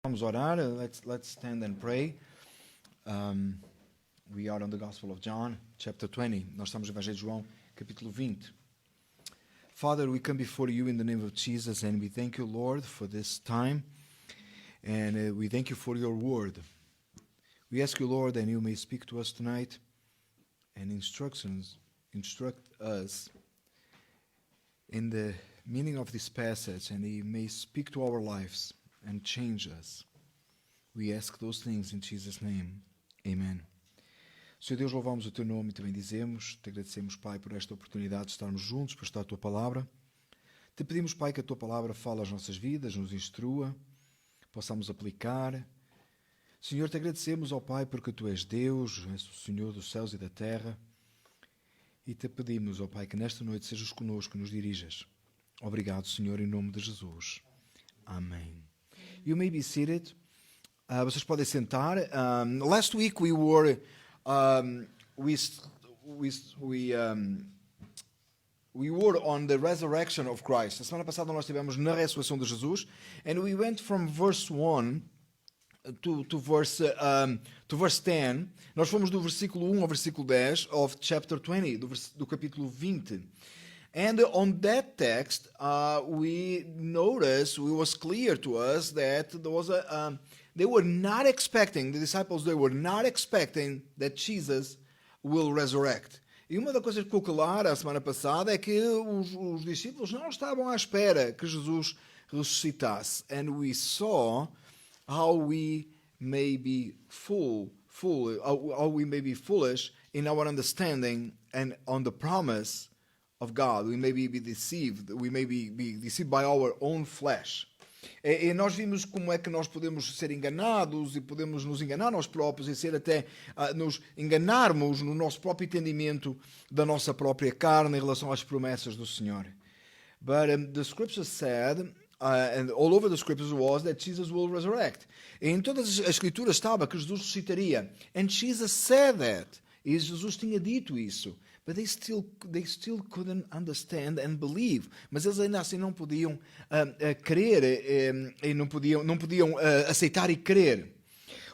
Vamos orar. Let's stand and pray. We are on the Gospel of John, chapter 20. Nós estamos no Evangelho de João, capítulo 20. Father, we come before you in the name of Jesus, and we thank you, Lord, for this time, and we thank you for your word. We ask you, Lord, that you may speak to us tonight and instruct us in the meaning of this passage, and you may speak to our lives and change us. We ask those things in Jesus' name. Amen. Senhor Deus, louvamos o teu nome e também dizemos, te agradecemos, Pai, por esta oportunidade de estarmos juntos para estudar a tua palavra. Te pedimos, Pai, que a tua palavra fale às nossas vidas, nos instrua, possamos aplicar. Senhor, te agradecemos, ó Pai, porque tu és Deus, és o Senhor dos céus e da terra. E te pedimos, ó Pai, que nesta noite sejas conosco e nos dirijas. Obrigado, Senhor, em nome de Jesus. Amém. You may be seated. Vocês podem sentar. Last week we were on the resurrection of Christ. A semana passada nós estivemos na ressurreição de Jesus, and we went from verse 1 to verse 10. Nós fomos do versículo 1 ao versículo 10 of chapter 20, do capítulo 20. And on that text, we noticed, it was clear to us that there was they were not expecting, the disciples, they were not expecting that Jesus will resurrect. E uma das coisas que ficou clara a semana passada é que os discípulos não estavam à espera que Jesus ressuscitasse. And we saw how we may be how we may be foolish in our understanding and on the promise of God. We may be deceived. We may be deceived by our own flesh. E nós vimos como é que nós podemos ser enganados e podemos nos enganar nós próprios e ser até nos enganarmos no nosso próprio entendimento da nossa própria carne em relação às promessas do Senhor. But the scripture said, and all over the scriptures was that Jesus will resurrect. E em todas as escrituras estava que Jesus ressuscitaria. And Jesus said that. E Jesus tinha dito isso. But they still couldn't understand and believe. Mas eles ainda assim não podiam crer e não podiam aceitar e crer.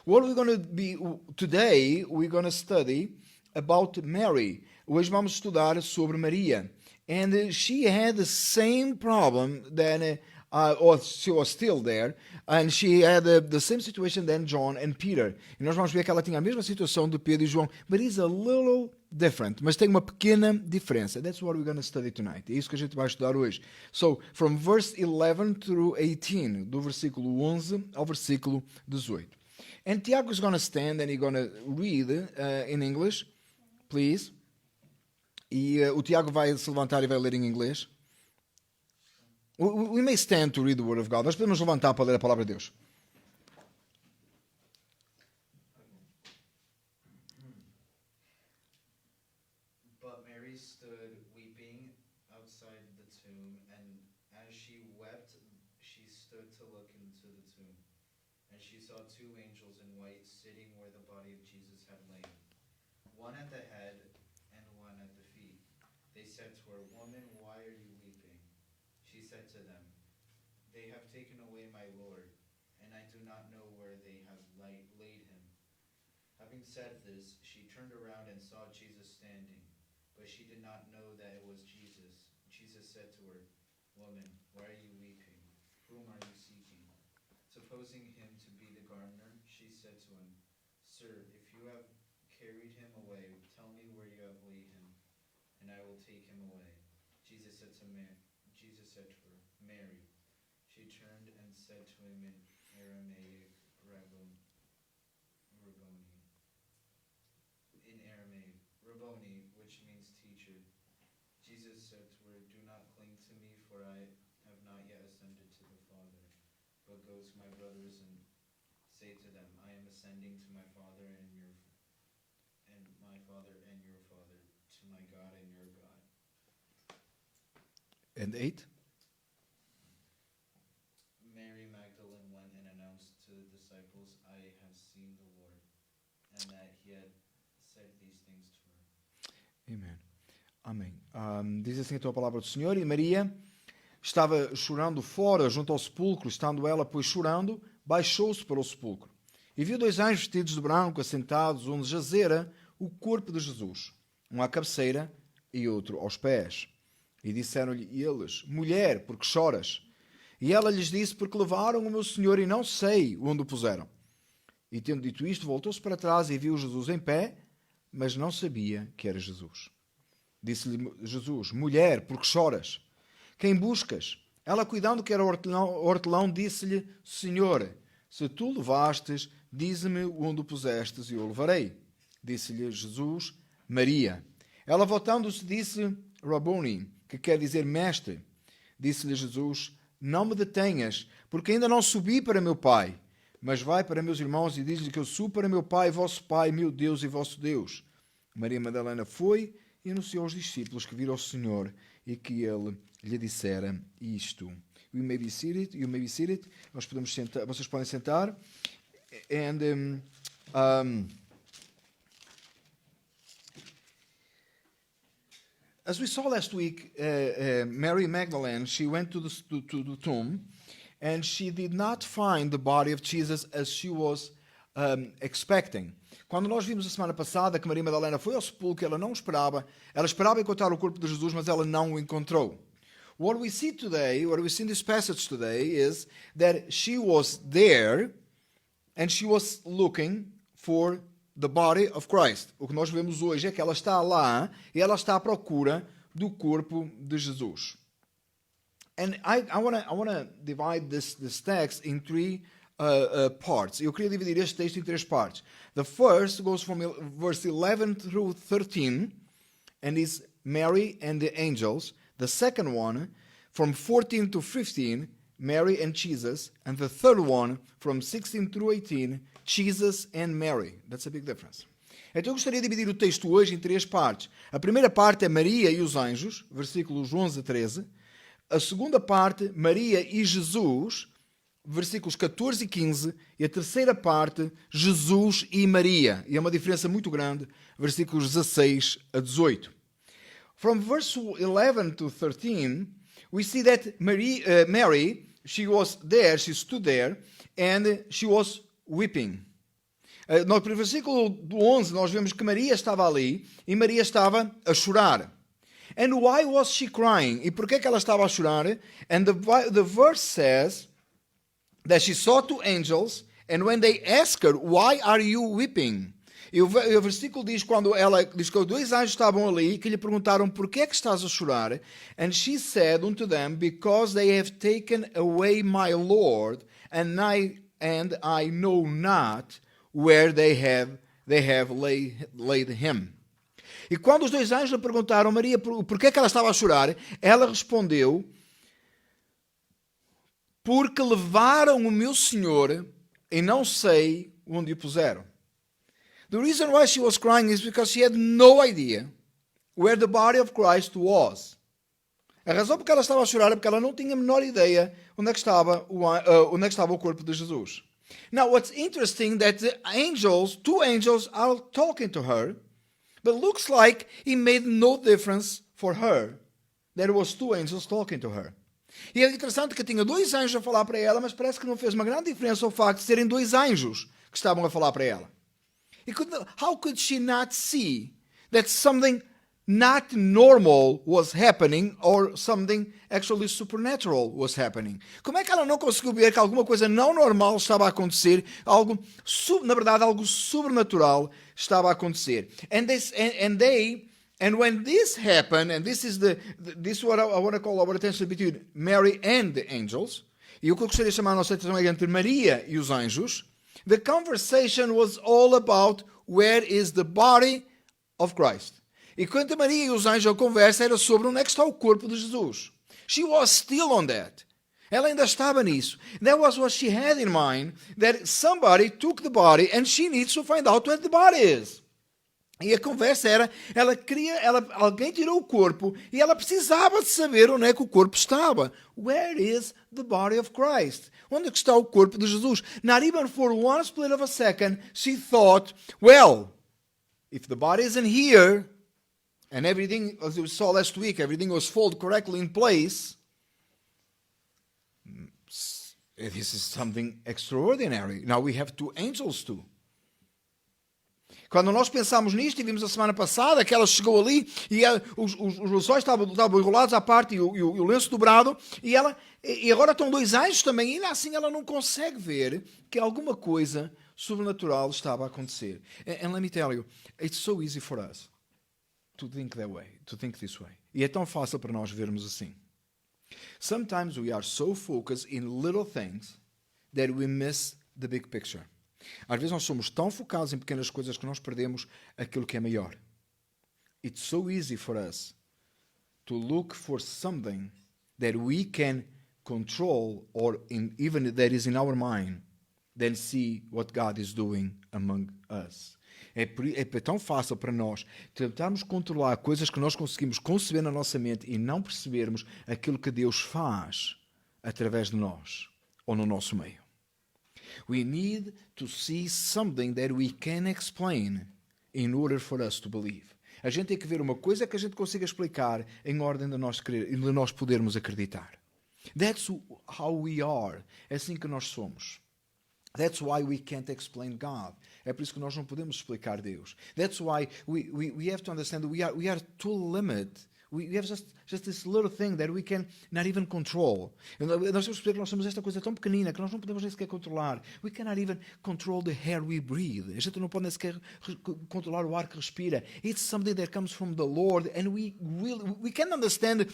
What we're going to be today, we're going to study about Mary. Hoje vamos estudar sobre Maria. And she had the same problem than or she was still there, and she had the same situation than John and Peter. E nós vamos ver que ela tinha a mesma situação de Pedro e João, but it's a little different. Mas tem uma pequena diferença. That's what we're going to study tonight. É isso que a gente vai estudar hoje. So, from verse 11 through 18, do versículo 11 ao versículo 18. And Tiago is going to stand and he's going to read in English, please. E o Tiago vai se levantar e vai ler em inglês. We may stand to read the Word of God. Nós podemos levantar para ler a palavra de Deus. But Mary stood weeping outside the tomb, and as she wept, she stood to look into the tomb. And she saw two angels in white sitting where the body of Jesus had lain, one at the head and one at the feet. They said to her, "Woman, why are you weeping?" She said to them, "They have taken away my Lord, and I do not know where they have laid him." Having said this, she turned around and saw Jesus standing, but she did not know that it was Jesus. Jesus said to her, "Woman, why are you weeping? Whom are you seeking?" Supposing him to be the gardener, she said to him, "Sir, if you have carried him away, tell me where you have laid him, and I will take him away." Jesus said to her, "Mary." She turned and said to him in Aramaic, Rabboni, which means teacher. Jesus said to her, "Do not cling to me, for I have not yet ascended to the Father, but go to my brothers and say to them, I am ascending to my Father and my Father and your Father, to my God and your God." And 8. Mary Magdalene went and announced to the disciples, "I have seen the Lord," and that he had said these things to her. Amém. Amém. Diz assim a tua palavra do Senhor. E Maria estava chorando fora, junto ao sepulcro, estando ela, pois, chorando, baixou-se para o sepulcro e viu 2 anjos vestidos de branco assentados onde jazera o corpo de Jesus, um à cabeceira e outro aos pés. E disseram-lhe eles: Mulher, por que choras? E ela lhes disse: Porque levaram o meu Senhor e não sei onde o puseram. E tendo dito isto, voltou-se para trás e viu Jesus em pé, mas não sabia que era Jesus. Disse-lhe Jesus: Mulher, por que choras? Quem buscas? Ela, cuidando que era hortelão, disse-lhe: Senhor, se tu o levastes, dize-me onde o pusestes e eu o levarei. Disse-lhe Jesus: Maria. Ela, voltando-se, disse: Raboni, que quer dizer mestre. Disse-lhe Jesus: Não me detenhas, porque ainda não subi para meu Pai, mas vai para meus irmãos e diz-lhe que eu subo para meu Pai, vosso Pai, meu Deus e vosso Deus. Maria Madalena foi e anunciou aos discípulos que viram o Senhor e que ele lhe dissera isto. You may be seated. Nós podemos sentar, vocês podem sentar. And as we saw last week, Mary Magdalene, she went to the tomb, and she did not find the body of Jesus as she was expecting. Quando nós vimos a semana passada que Maria Madalena foi ao sepulcro, ela não esperava, ela esperava encontrar o corpo de Jesus, mas ela não o encontrou. What we see in this passage today is that she was there and she was looking for the body of Christ. O que nós vemos hoje é que ela está lá e ela está à procura do corpo de Jesus. And I want to divide this text in three parts. Eu queria dividir este texto em 3 partes. The first goes from verse 11 through 13 and is Mary and the angels. The second one from 14 to 15, Mary and Jesus. And the third one from 16 through 18, Jesus and Mary. That's a big difference. Então eu gostaria de dividir o texto hoje em 3 partes. A primeira parte é Maria e os anjos, versículos 11 a 13. A segunda parte, Maria e Jesus, versículos 14 e 15. E a terceira parte, Jesus e Maria. E é uma diferença muito grande, versículos 16 a 18. From verse 11 to 13, we see that Mary, she was there, she stood there, and she was weeping. No versículo 11, nós vemos que Maria estava ali e Maria estava a chorar. And why was she crying? E por que ela estava a chorar? And the verse says that she saw 2 angels, and when they asked her, why are you weeping? E o versículo diz, quando ela diz que 2 anjos estavam ali, que lhe perguntaram, por que é que estás a chorar? And she said unto them, because they have taken away my Lord, and I know not where they have laid him. E quando os 2 anjos lhe perguntaram, Maria, por que é que ela estava a chorar? Ela respondeu, porque levaram o meu Senhor e não sei onde o puseram. The reason why she was crying is because she had no idea where the body of Christ was. A razão por que ela estava a chorar é porque ela não tinha a menor ideia onde é que estava o corpo de Jesus. Now, what's interesting that the angels, 2 angels are talking to her, but looks like it made no difference for her. There was 2 angels talking to her. E é interessante que tinha 2 anjos a falar para ela, mas parece que não fez uma grande diferença o facto de serem 2 anjos que estavam a falar para ela. How could she not see that something not normal was happening or something actually supernatural was happening? Como é que ela não conseguiu ver que alguma coisa não normal estava a acontecer, na verdade algo sobrenatural estava a acontecer? And when this happened, and this is what I want to call our attention between Mary and the angels, e o que eu gostaria de chamar a nossa atenção é entre Maria e os anjos. The conversation was all about where is the body of Christ. E quando Maria e os anjos a conversa era sobre onde é que está o corpo de Jesus. She was still on that. Ela ainda estava nisso. That was what she had in mind, that somebody took the body and she needs to find out where the body is. E a conversa era, alguém tirou o corpo e ela precisava de saber onde é que o corpo estava. Where is the body of Christ? Onde é que está o corpo de Jesus? Not even for one split of a second, she thought, well, if the body isn't here, and everything, as we saw last week, everything was folded correctly in place, This is something extraordinary. Now we have 2 angels too. Quando nós pensamos nisto, e vimos a semana passada que ela chegou ali e os lençóis estavam enrolados à parte e o lenço dobrado, e agora estão 2 anjos também, e ainda assim ela não consegue ver que alguma coisa sobrenatural estava a acontecer. And let me tell you, it's so easy for us to think that way, to think this way. E é tão fácil para nós vermos assim. Sometimes we are so focused in little things that we miss the big picture. Às vezes nós somos tão focados em pequenas coisas que nós perdemos aquilo que é maior. It's so easy for us to look for something that we can control or even that is in our mind than see what God is doing among us. É tão fácil para nós tentarmos controlar coisas que nós conseguimos conceber na nossa mente e não percebermos aquilo que Deus faz através de nós ou no nosso meio. We need to see something that we can explain in order for us to believe. A gente tem que ver uma coisa que a gente consiga explicar em ordem de nós podermos acreditar. That's how we are. É assim que nós somos. That's why we can't explain God. É por isso que nós não podemos explicar Deus. That's why we have to understand that we are too limited. We have just this little thing that we can not even control. Nós temos que perceber que nós somos esta coisa tão pequenina que nós não podemos nem sequer controlar. We cannot even control the air we breathe. A gente não pode nem sequer controlar o ar que respira. It's something that comes from the Lord, and we can understand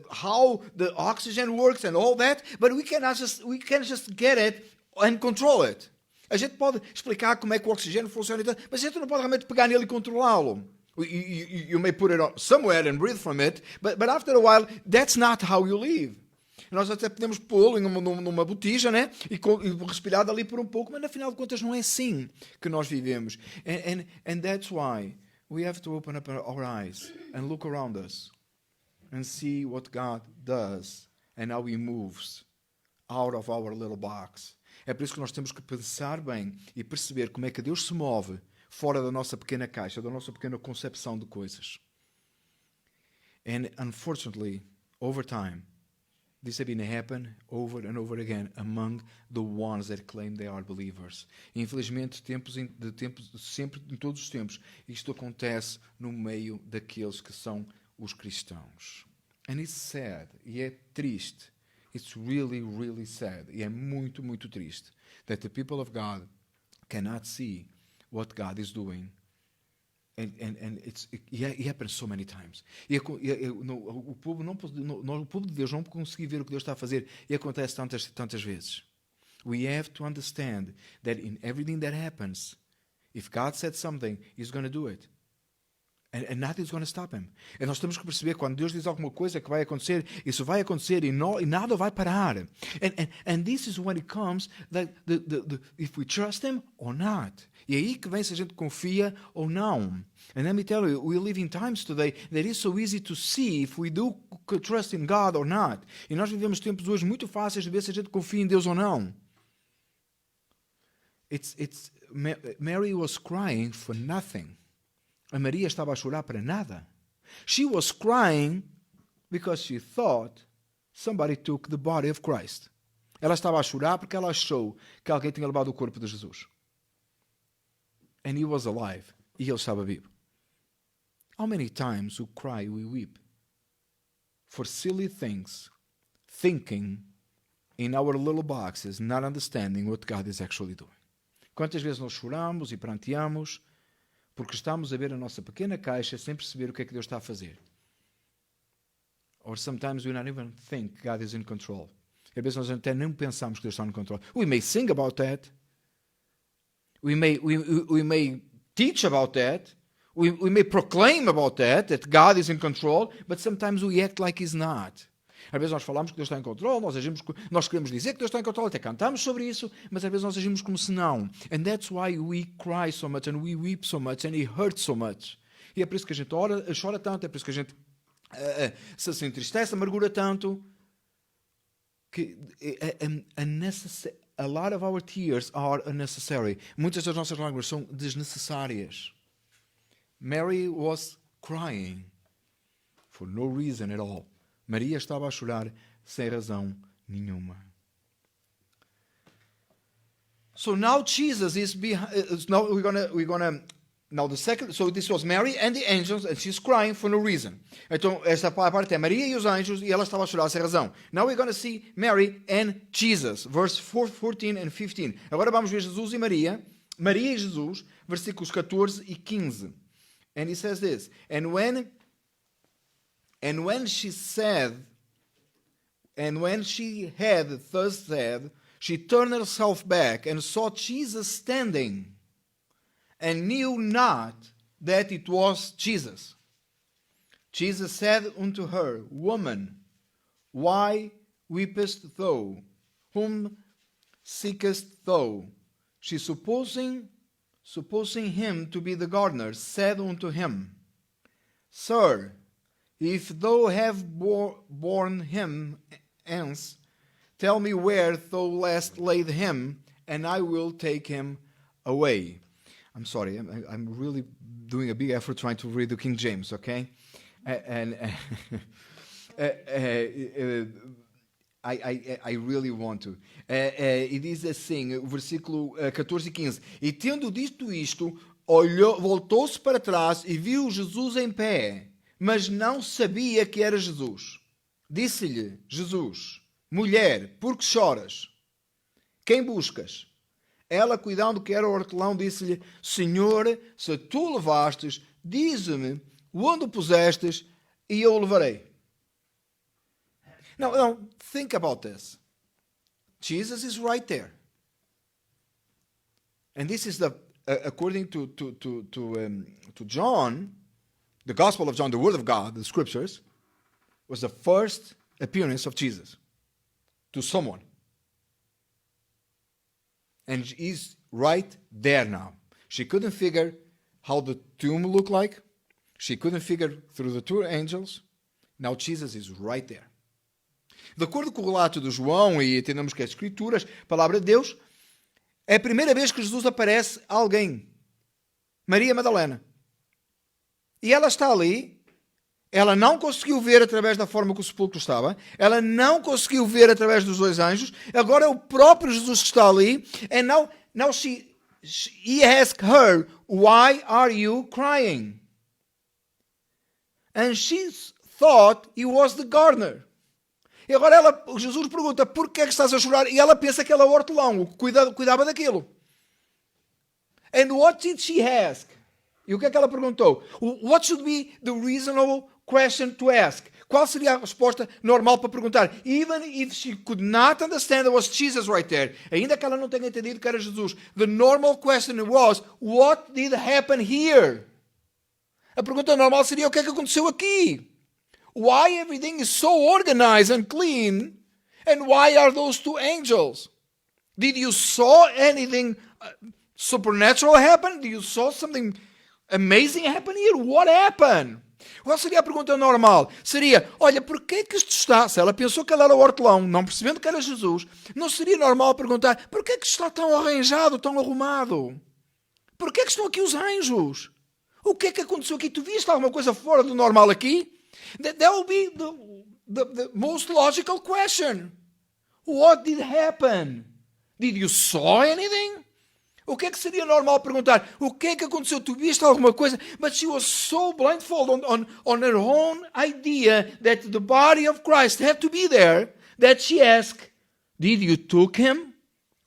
how the oxygen works and all that, but we can just get it and control it. A gente pode explicar como é que o oxigênio funciona, mas a gente não pode realmente pegar nele e controlá-lo. You may put it somewhere and breathe from it, but after a while, that's not how you live. Nós até podemos pô-lo numa botija, né? E respirar dali por um pouco, mas afinal de contas não é assim que nós vivemos. And that's why we have to open up our eyes and look around us and see what God does and how He moves out of our little box. É por isso que nós temos que pensar bem e perceber como é que Deus se move fora da nossa pequena caixa, da nossa pequena concepção de coisas. And unfortunately, over time, this has been happening over and over again among the ones that claim they are believers. E, infelizmente, sempre, em todos os tempos, isto acontece no meio daqueles que são os cristãos. And it's sad, e é triste. It's really, really sad. E é muito, muito triste that the people of God cannot see what God is doing. It happens so many times. O povo de Deus não conseguir ver o que Deus está a fazer, e acontece tantas vezes. We have to understand that in everything that happens, if God said something, He's going to do it. And nothing's going to stop Him. E nós temos que perceber, quando Deus diz alguma coisa que vai acontecer, isso vai acontecer e nada vai parar. And this is when it comes that if we trust Him or not. E é aí que vem se a gente confia ou não. And let me tell you, we live in times today that it's so easy to see if we do trust in God or not. E nós vivemos tempos hoje muito fáceis de ver se a gente confia em Deus ou não. Mary was crying for nothing. A Maria estava a chorar para nada. She was crying because she thought somebody took the body of Christ. Ela estava a chorar porque ela achou que alguém tinha levado o corpo de Jesus. And He was alive. E Ele estava vivo. How many times we cry, we weep for silly things, thinking in our little boxes, not understanding what God is actually doing. Quantas vezes nós choramos e pranteamos porque estamos a ver a nossa pequena caixa sem perceber o que é que Deus está a fazer. Or sometimes we not even think God is in control. Às vezes nós até nem pensamos que Deus está no controle. We may sing about that. We may teach about that. We may proclaim about that God is in control, but sometimes we act like He's not. Às vezes nós falamos que Deus está em controle, nós queremos dizer que Deus está em controle, até cantamos sobre isso, mas às vezes nós agimos como se não. And that's why we cry so much and we weep so much and it hurts so much. E é por isso que a gente chora tanto, é por isso que a gente se entristece, amargura tanto, que a lot of our tears are unnecessary. Muitas das nossas lágrimas são desnecessárias. Mary was crying for no reason at all. Maria estava a chorar sem razão nenhuma. So now Jesus is behind. Now we're gonna. Now the second. So this was Mary and the angels, and she's crying for no reason. Então esta parte é Maria e os anjos, e ela estava a chorar sem razão. Now we're gonna see Mary and Jesus, verse 14 and 15. Agora vamos ver Jesus e Maria, Maria e Jesus, versículos 14 e 15. And he says this. And when she had thus said, she turned herself back and saw Jesus standing, and knew not that it was Jesus. Jesus said unto her, Woman, why weepest thou? Whom seekest thou? She, supposing him to be the gardener, said unto him, Sir, if thou have borne him hence, tell me where thou last laid him, and I will take him away. I'm sorry, I'm really doing a big effort trying to read the King James, okay? I really want to. E diz assim, o versículo 14 e 15. E tendo dito isto, voltou-se para trás e viu Jesus em pé, mas não sabia que era Jesus. Disse-lhe Jesus, Mulher, por que choras? Quem buscas? Ela, cuidando que era o hortelão, disse-lhe, Senhor, se tu levastes, dize-me onde o pusestes e eu o levarei. Now, think about this. Jesus is right there. And this is according to John, the Gospel of John, the Word of God, the Scriptures, was the first appearance of Jesus to someone. And he's right there now. She couldn't figure how the tomb looked like. She couldn't figure through the two angels. Now Jesus is right there. De acordo com o relato de João, e entendemos que as Escrituras, a palavra de Deus, é a primeira vez que Jesus aparece a alguém. Maria Madalena. E ela está ali. Ela não conseguiu ver através da forma que o sepulcro estava. Ela não conseguiu ver através dos dois anjos. Agora é o próprio Jesus que está ali. And now he asked her, Why are you crying? And she thought he was the gardener. E agora Jesus pergunta, por que é que estás a chorar? E ela pensa que ele é o hortelão, o que cuidava daquilo. And what did she ask? E o que é que ela perguntou? What should be the reasonable question to ask? Qual seria a resposta normal para perguntar? Even if she could not understand there was Jesus right there. Ainda que ela não tenha entendido que era Jesus. The normal question was, what did happen here? A pergunta normal seria, o que é que aconteceu aqui? Why everything is so organized and clean? And why are those two angels? Did you saw anything supernatural happen? Did you saw something amazing happen here? What happened? Qual seria a pergunta normal? Seria, olha, porquê que isto está? Se ela pensou que ela era o hortelão, não percebendo que era Jesus, não seria normal perguntar, porquê que está tão arranjado, tão arrumado? Porquê que estão aqui os anjos? O que é que aconteceu aqui? Tu viste alguma coisa fora do normal aqui? That will be the most logical question. What did happen? Did you saw anything? O que é que seria normal perguntar? O que é que aconteceu? Tu viste alguma coisa? But she was so blindfolded on her own idea that the body of Christ had to be there that she asked, Did you took him?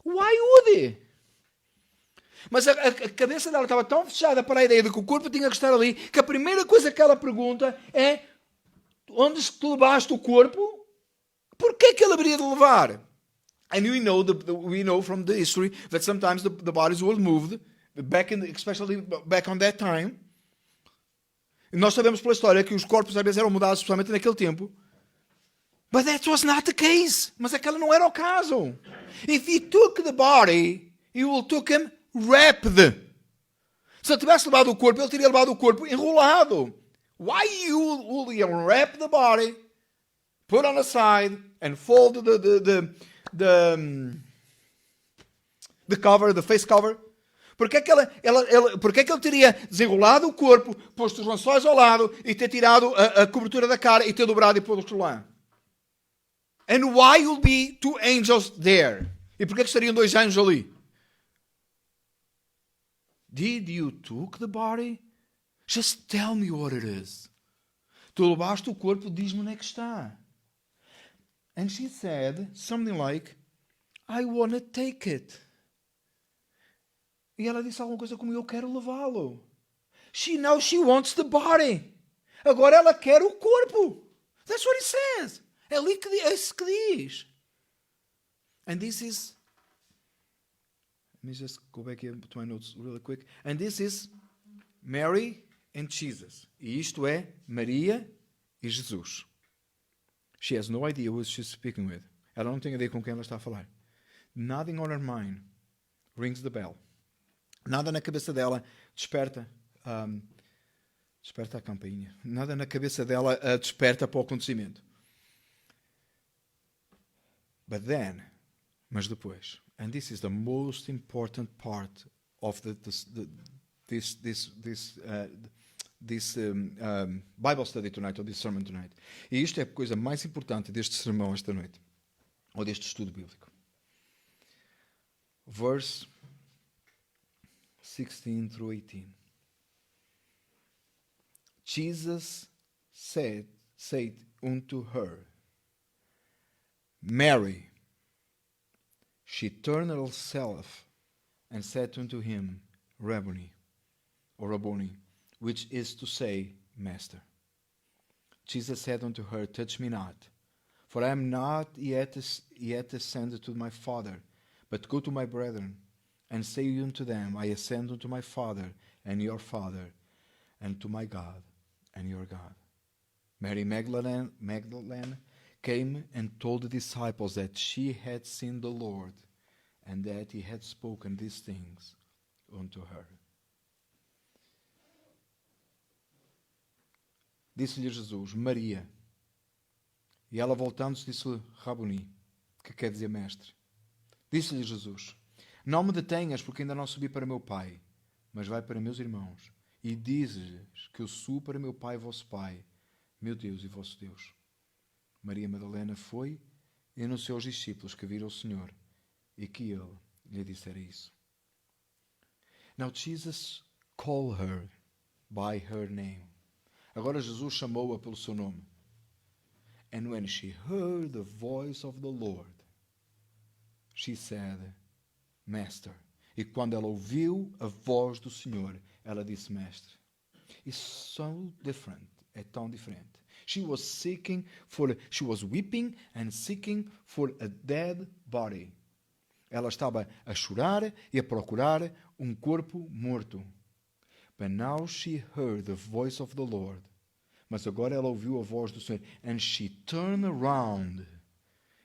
Why would he? Mas a cabeça dela estava tão fechada para a ideia de que o corpo tinha que estar ali, que a primeira coisa que ela pergunta é, onde tu levaste o corpo? Por que ele haveria de levar? And we know from the history that sometimes the bodies were moved, especially back on that time. E nós sabemos pela história que os corpos às vezes eram mudados, especialmente naquele tempo. But that was not the case. Mas aquele não era o caso. If he took the body, he will took him wrapped. Se ele tivesse levado o corpo, ele teria levado o corpo enrolado. Why will you unwrap the body, put on the side, and fold the cover, the face cover? Porque é que ele teria desenrolado o corpo, posto os lençóis ao lado e ter tirado a cobertura da cara e ter dobrado e posto lá? And why will be two angels there? E porquê que estariam dois anjos ali? Did you took the body? Just tell me what it is. Tu levaste o corpo, diz-me onde é que está. And she said something like, I want to take it. E ela disse alguma coisa como, eu quero levá-lo. Now she wants the body. Agora ela quer o corpo. That's what it says. É ali que é isso que diz. And this is... Let me just go back here to my notes really quick. And this is Mary and Jesus. E isto é Maria e Jesus. She has no idea who she's speaking with. Ela não tem ideia com quem ela está a falar. Nothing on her mind rings the bell. Nada na cabeça dela desperta a campainha. Nada na cabeça dela desperta para o acontecimento. But then, mas depois, and this is the most important part of this Bible study tonight, or this sermon tonight. E isto é a coisa mais importante deste sermão esta noite, ou deste estudo bíblico. Verse 16 through 18. Jesus said unto her, Mary. She turned herself and said unto him, Rabboni, or Rabboni, which is to say, Master. Jesus said unto her, Touch me not, for I am not yet ascended to my Father, but go to my brethren, and say unto them, I ascend unto my Father and your Father, and to my God and your God. Mary Magdalene came and told the disciples that she had seen the Lord, and that he had spoken these things unto her. Disse-lhe Jesus, Maria. E ela voltando-se disse Rabboni, que quer dizer mestre. Disse-lhe Jesus, não me detenhas, porque ainda não subi para meu Pai, mas vai para meus irmãos, e dizes que eu subo para meu Pai e vosso Pai, meu Deus e vosso Deus. Maria Madalena foi e anunciou aos discípulos que viram o Senhor e que ele lhe dissera isso. Now Jesus called her by her name. Agora Jesus chamou-a pelo seu nome. And when she heard the voice of the Lord, she said, Master. E quando ela ouviu a voz do Senhor, ela disse, Mestre. It's so different. É tão diferente. She was weeping and seeking for a dead body. Ela estava a chorar e a procurar um corpo morto. But now she heard the voice of the Lord. Mas agora ela ouviu a voz do Senhor. And she turned around.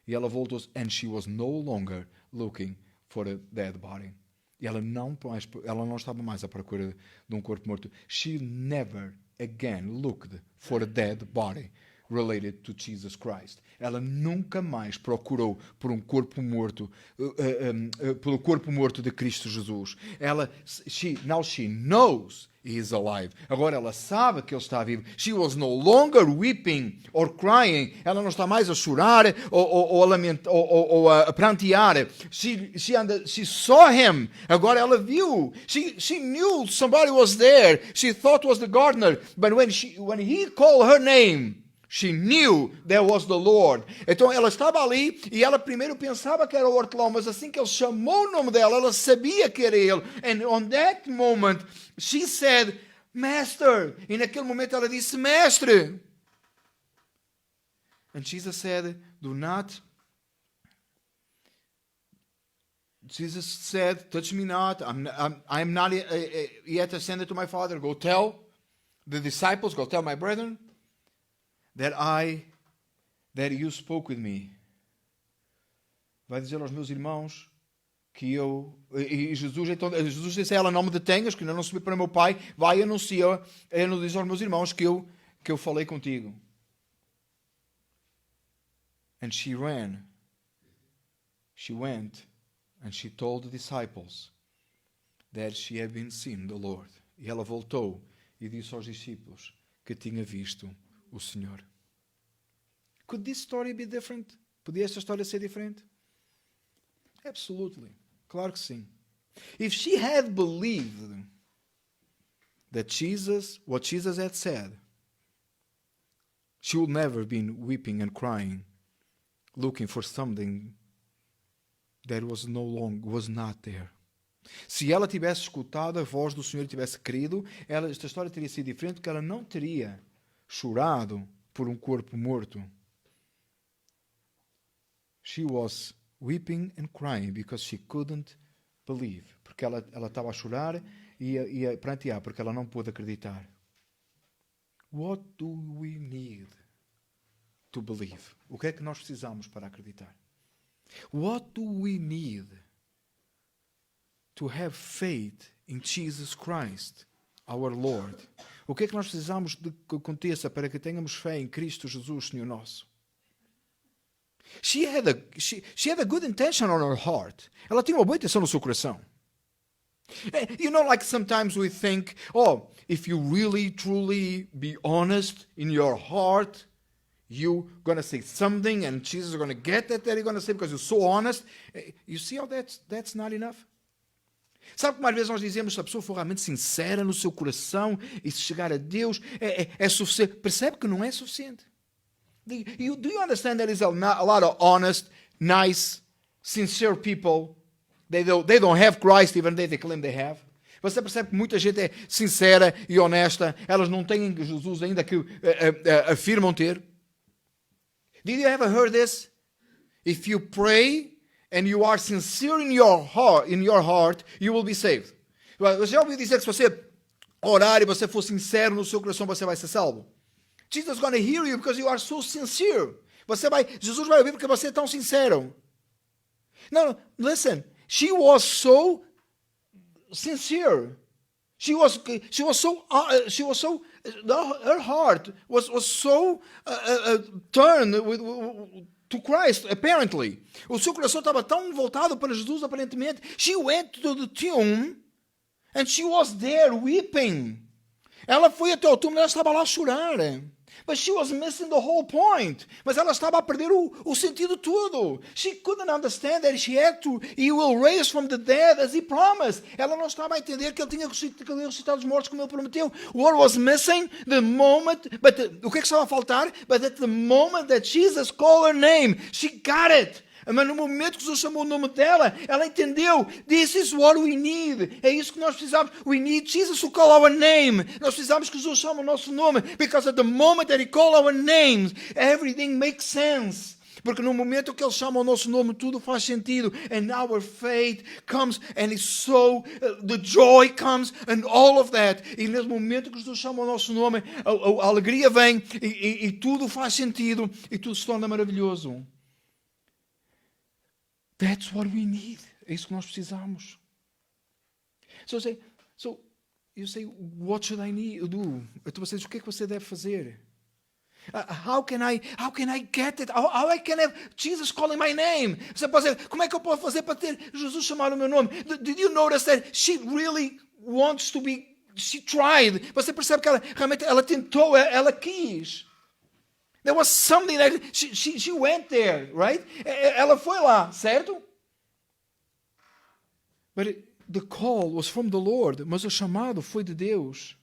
E ela voltou-se. And she was no longer looking for a dead body. E ela não estava mais à procura de um corpo morto. She never again looked for a dead body related to Jesus Christ. Ela nunca mais procurou por um corpo morto, pelo corpo morto de Cristo Jesus. Now she knows he is alive. Agora ela sabe que ele está vivo. She was no longer weeping or crying. Ela não está mais a chorar ou a lamentar ou a prantear. She saw him. Agora ela viu. She knew somebody was there. She thought was the gardener. But when he called her name, she knew there was the Lord. Então ela estava ali e ela primeiro pensava que era o hortelão, mas assim que ele chamou o nome dela, ela sabia que era ele. And on that moment, she said, Master. E naquele momento ela disse, Mestre. And Jesus said, Jesus said, touch me not. I am not yet ascended to my Father. Go tell the disciples, go tell my brethren, that you spoke with me. Vai dizer aos meus irmãos que eu... E Jesus disse a ela, não me detenhas, que ainda não subi para meu Pai. Vai e anuncia aos meus irmãos que eu falei contigo. And she went, and she told the disciples that she had been seeing the Lord. E ela voltou e disse aos discípulos que tinha visto o Senhor. Could this story be different? Podia esta história ser diferente? Absolutely. Claro que sim. If she had believed that what Jesus had said, she would never been weeping and crying, looking for something that was not there. Se ela tivesse escutado a voz do Senhor e tivesse querido, esta história teria sido diferente, porque ela não teria chorado por um corpo morto. She was weeping and crying because she couldn't believe. Porque ela estava a chorar e a prantear, porque ela não pôde acreditar. What do we need to believe? O que é que nós precisamos para acreditar? What do we need to have faith in Jesus Christ, our Lord? O que é que nós precisamos de que aconteça para que tenhamos fé em Cristo Jesus, Senhor nosso? She had a good intention on her heart. Ela tinha uma boa intenção no seu coração. You know, like sometimes we think, if you really, truly be honest in your heart, you're going to say something and Jesus is going to get that you're going to say because you're so honest. You see how that's not enough? Sabe como às vezes nós dizemos, se a pessoa for realmente sincera no seu coração e se chegar a Deus, é suficiente. Percebe que não é suficiente. Do you understand there is a lot of honest, nice, sincere people? They don't have Christ even though they claim they have. Você percebe que muita gente é sincera e honesta. Elas não têm Jesus ainda que afirmam ter. Did you ever heard this? If you pray and you are sincere in your heart, you will be saved. Você já ouviu dizer que se você orar e você for sincero no seu coração, você vai ser salvo? Jesus is going to hear you because you are so sincere. Jesus vai ouvir porque você é tão sincero. No, listen. She was so sincere. Her heart was so turned to Christ, apparently. O seu coração estava tão voltado para Jesus, aparentemente. She went to the tomb and she was there weeping. Ela foi até o túmulo e ela estava lá a chorar. But she was missing the whole point. Mas ela estava a perder o sentido todo. She couldn't understand that he will raise from the dead as he promised. Ela não estava a entender que ele tinha ressuscitado dos mortos como ele prometeu. What was missing? The moment, o que estava a faltar? But at the moment that Jesus called her name, she got it. Mas no momento que Jesus chamou o nome dela, ela entendeu. This is what we need. É isso que nós precisamos. We need Jesus to call our name. Nós precisamos que Jesus chame o nosso nome. Because at the moment that he called our names, everything makes sense. Porque no momento que ele chama o nosso nome, tudo faz sentido. And our faith comes and it's so, the joy comes and all of that. E nesse momento que Jesus chama o nosso nome, a alegria vem e tudo faz sentido e tudo se torna maravilhoso. That's what we need. É isso que nós precisamos. So you say, what should I do? Então você diz, o que é que você deve fazer? How can I get it? How I can have Jesus calling my name? Você pode dizer, como é que eu posso fazer para ter Jesus chamar o meu nome? Did you notice that she really wants to be? She tried. Você percebe que ela realmente tentou, ela quis. There was something that she went there, right? Ela foi lá, certo? But the call was from the Lord. Mas o chamado foi de Deus.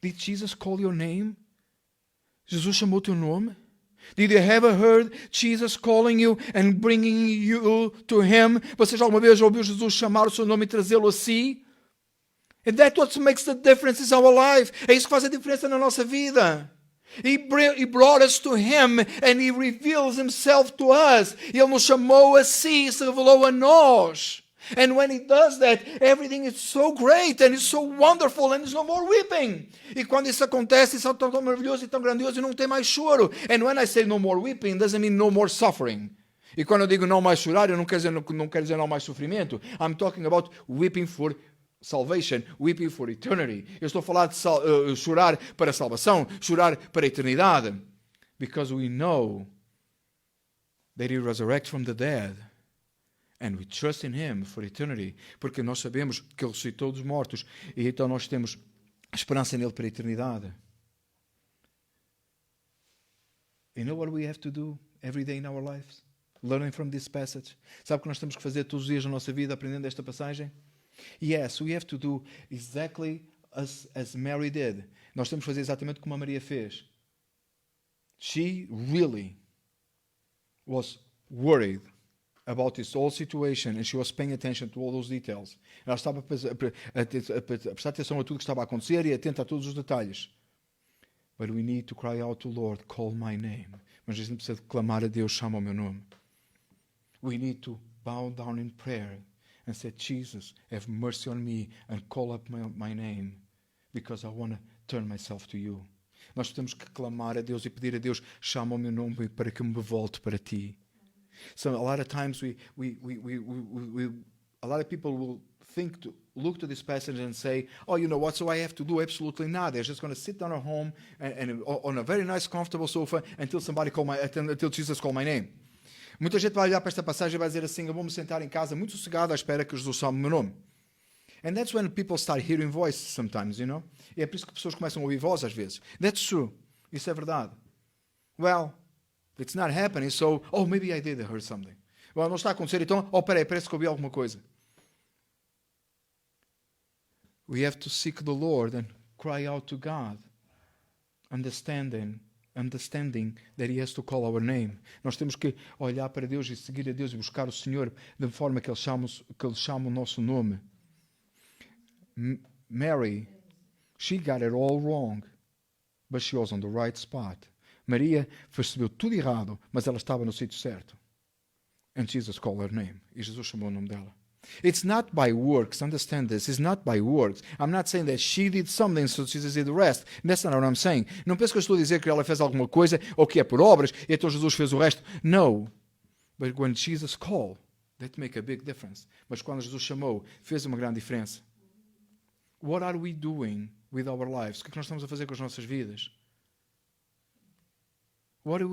Did Jesus call your name? Jesus chamou teu nome? Did you ever heard Jesus calling you and bringing you to Him? Você já alguma vez ouviu Jesus chamar o seu nome e trazê-lo a si? And that's what makes the difference in our life. É isso que faz a diferença na nossa vida. He brought us to Him and He reveals Himself to us. Ele nos chamou a si, se revelou a nós. And when He does that, everything is so great and it's so wonderful and there's no more weeping. E quando isso acontece, isso é tão maravilhoso e tão grandioso e não tem mais choro. And when I say no more weeping, doesn't mean no more suffering. E quando eu digo não mais chorar, eu não quero dizer não mais sofrimento. I'm talking about weeping for salvation, weeping for eternity. Eu estou a falar de chorar para a salvação, chorar para a eternidade. Because we know that He resurrects from the dead and we trust in Him for eternity. Porque nós sabemos que Ele ressuscitou dos mortos e então nós temos esperança nele para a eternidade. You know what we have to do every day in our lives? Learning from this passage. Sabe o que nós temos que fazer todos os dias na nossa vida aprendendo esta passagem? Yes, we have to do exactly as Mary did. Nós temos que fazer exatamente como a Maria fez. She really was worried about this whole situation and she was paying attention to all those details. Ela estava a prestar atenção a tudo que estava a acontecer e atenta a todos os detalhes. But we need to cry out to Lord, call my name. Mas a gente precisa clamar a Deus, chama o meu nome. We need to bow down in prayer and say, Jesus, have mercy on me and call up my name because I want to turn myself to you. Nós temos que clamar a Deus e pedir a Deus, chama o meu nome para que eu me volte para ti. So a lot of times a lot of people will look to this passage and say, oh, you know what, so I have to do absolutely nada. I'm just going to sit down at home and on a very nice, comfortable sofa until Jesus call my name. Muita gente vai olhar para esta passagem e vai dizer assim, eu vou me sentar em casa muito sossegado à espera que Jesus chame o meu nome. And that's when people start hearing voices sometimes, you know? E é por isso que pessoas começam a ouvir voz às vezes. That's true. Isso é verdade. Well, it's not happening, so, oh, maybe I did hear something. Well, não está a acontecer, então, oh, peraí, parece que ouvi alguma coisa. We have to seek the Lord and cry out to God, understanding that He has to call our name. Nós temos que olhar para Deus e seguir a Deus e buscar o Senhor de forma que Ele chame o nosso nome. Mary, she got it all wrong, but she was on the right spot. Maria percebeu tudo errado, mas ela estava no sítio certo. And Jesus called her name. E Jesus chamou o nome dela. It's not by works. Understand this. It's not by works. I'm not saying that she did something so Jesus did the rest. That's not what I'm saying. Não penso que eu estou a dizer que ela fez alguma coisa ou que é por obras e então Jesus fez o resto. No. But when Jesus called, that make a big difference. Mas quando Jesus chamou, fez uma grande diferença. What are we doing with our lives? O que é que nós estamos a fazer com as nossas vidas? What are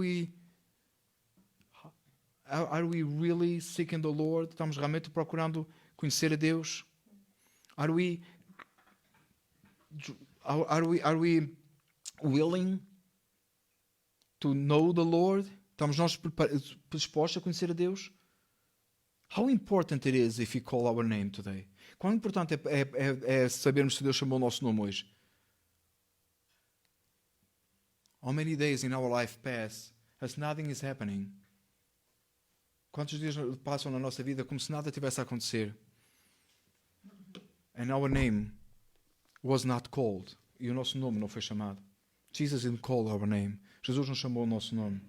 we really seeking the Lord? Estamos realmente procurando conhecer a Deus? Are we willing to know the Lord? Estamos nós dispostos a conhecer a Deus? How important it is if He call our name today? Quão importante é sabermos se Deus chamou o nosso nome hoje? How many days in our life pass as nothing is happening? Quantos dias passam na nossa vida como se nada tivesse a acontecer? And our name was not called. E o nosso nome não foi chamado. Jesus didn't call our name. Jesus não chamou o nosso nome.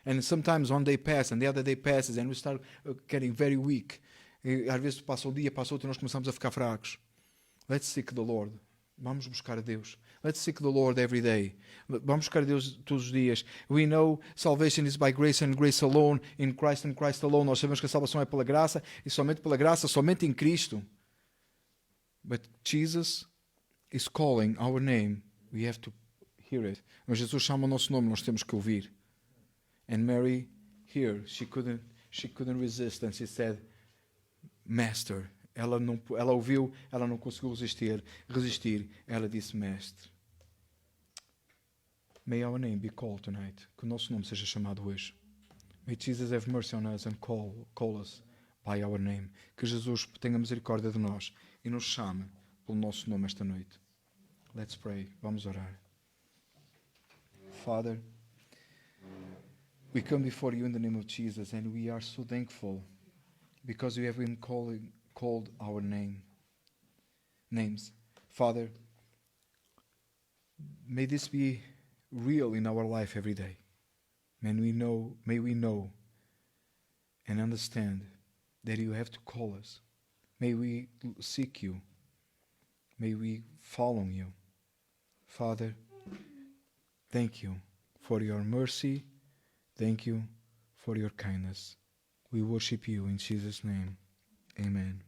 And sometimes one day passes and the other day passes and we start getting very weak. E às vezes passa um dia, passa outro e nós começamos a ficar fracos. Let's seek the Lord. Vamos buscar a Deus. Let's seek the Lord every day. Vamos buscar a Deus todos os dias. We know salvation is by grace and grace alone, in Christ and Christ alone. Nós sabemos que a salvação é pela graça e somente pela graça, somente em Cristo. But Jesus is calling our name. We have to hear it. Mas Jesus chama o nosso nome, nós temos que ouvir. And Mary, here, she couldn't resist and she said, Master. Ela ouviu, ela não conseguiu resistir. Ela disse, Mestre. May our name be called tonight. Que o nosso nome seja chamado hoje. May Jesus have mercy on us and call us by our name. Que Jesus tenha misericórdia de nós e nos chame pelo nosso nome esta noite. Let's pray. Vamos orar. Father, we come before you in the name of Jesus and we are so thankful because you have been called our names. Father, may this be real in our life every day. May we know and understand that you have to call us. May we seek you. May we follow you. Father, thank you for your mercy. Thank you for your kindness. We worship you in Jesus' name. Amen.